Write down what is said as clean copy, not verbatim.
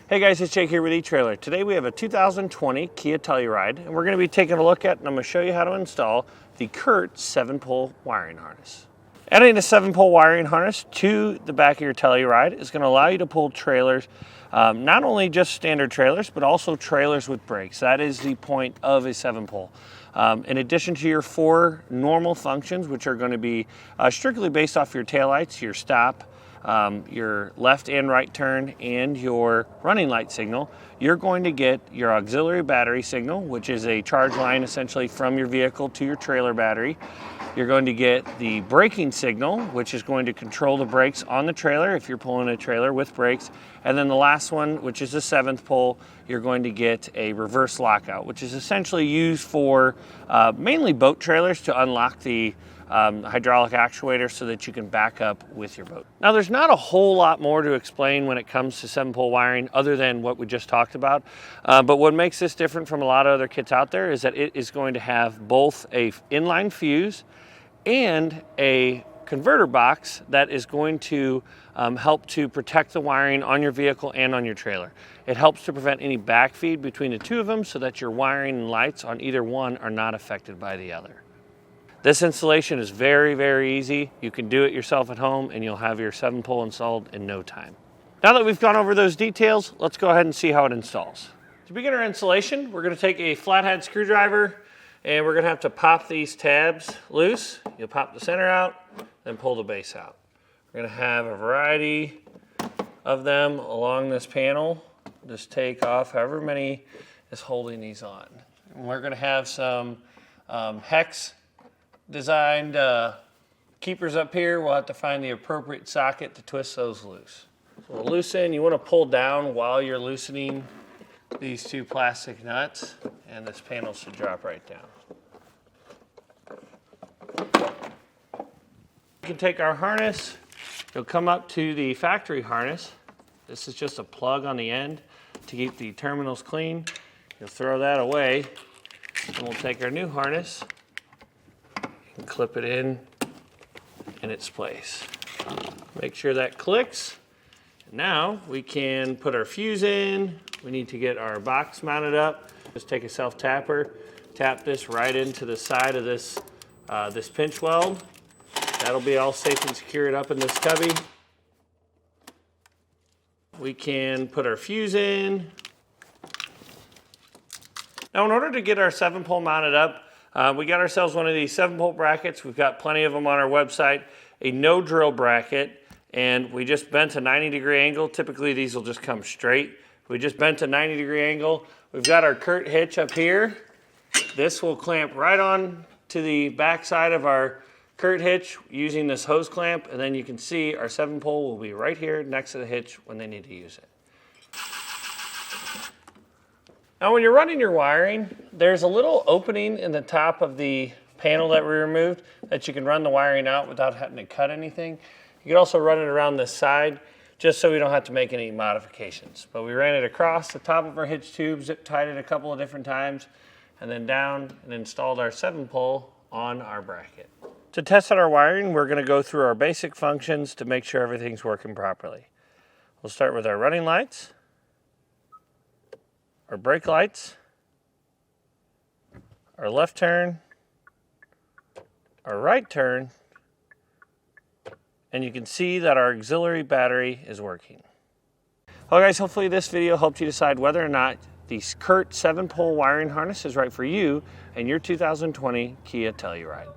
Hey guys, it's Jake here with Etrailer. Today we have a 2020 Kia Telluride, and we're going to be taking a look at, and I'm going to show you how to install the Curt 7-pole wiring harness. Adding a 7-pole wiring harness to the back of your Telluride is going to allow you to pull trailers, not only just standard trailers, but also trailers with brakes. That is the point of a 7-pole. In addition to your 4 normal functions, which are going to be strictly based off your taillights, your stop, your left and right turn, and your running light signal, you're going to get your auxiliary battery signal, which is a charge line essentially from your vehicle to your trailer battery. You're going to get the braking signal, which is going to control the brakes on the trailer if you're pulling a trailer with brakes. And then the last one, which is the 7th pole, you're going to get a reverse lockout, which is essentially used for mainly boat trailers to unlock the hydraulic actuator so that you can back up with your boat. Now there's not a whole lot more to explain when it comes to 7-pole wiring other than what we just talked about, but what makes this different from a lot of other kits out there is that it is going to have both a inline fuse and a converter box that is going to help to protect the wiring on your vehicle and on your trailer. It helps to prevent any backfeed between the two of them so that your wiring and lights on either one are not affected by the other. This installation is very, very easy. You can do it yourself at home and you'll have your 7-pole installed in no time. Now that we've gone over those details, let's go ahead and see how it installs. To begin our installation, we're going to take a flathead screwdriver and we're going to have to pop these tabs loose. You'll pop the center out, then pull the base out. We're going to have a variety of them along this panel. Just take off however many is holding these on. And we're going to have some hex designed keepers up here. We'll have to find the appropriate socket to twist those loose. So we'll loosen. You want to pull down while you're loosening these 2 plastic nuts, and this panel should drop right down. We can take our harness. You'll come up to the factory harness. This is just a plug on the end to keep the terminals clean. You'll throw that away, and we'll take our new harness and clip it in its place. Make sure that clicks. Now we can put our fuse in. We need to get our box mounted up. Just take a self-tapper, tap this right into the side of this, this pinch weld. That'll be all safe and secured up in this cubby. We can put our fuse in. Now in order to get our 7-pole mounted up, we got ourselves one of these 7-pole brackets. We've got plenty of them on our website. A no drill bracket, and we just bent a 90-degree angle. Typically these will just come straight. We just bent a 90-degree angle. We've got our Curt hitch up here. This will clamp right on to the back side of our Curt hitch using this hose clamp, and then you can see our 7-pole will be right here next to the hitch when they need to use it. Now when you're running your wiring, there's a little opening in the top of the panel that we removed that you can run the wiring out without having to cut anything. You can also run it around this side just so we don't have to make any modifications. But we ran it across the top of our hitch tube, zip tied it a couple of different times, and then down and installed our 7-pole on our bracket. To test out our wiring, we're going to go through our basic functions to make sure everything's working properly. We'll start with our running lights, our brake lights, our left turn, our right turn, and you can see that our auxiliary battery is working. Well guys, hopefully this video helped you decide whether or not the Curt 7-pole wiring harness is right for you and your 2020 Kia Telluride.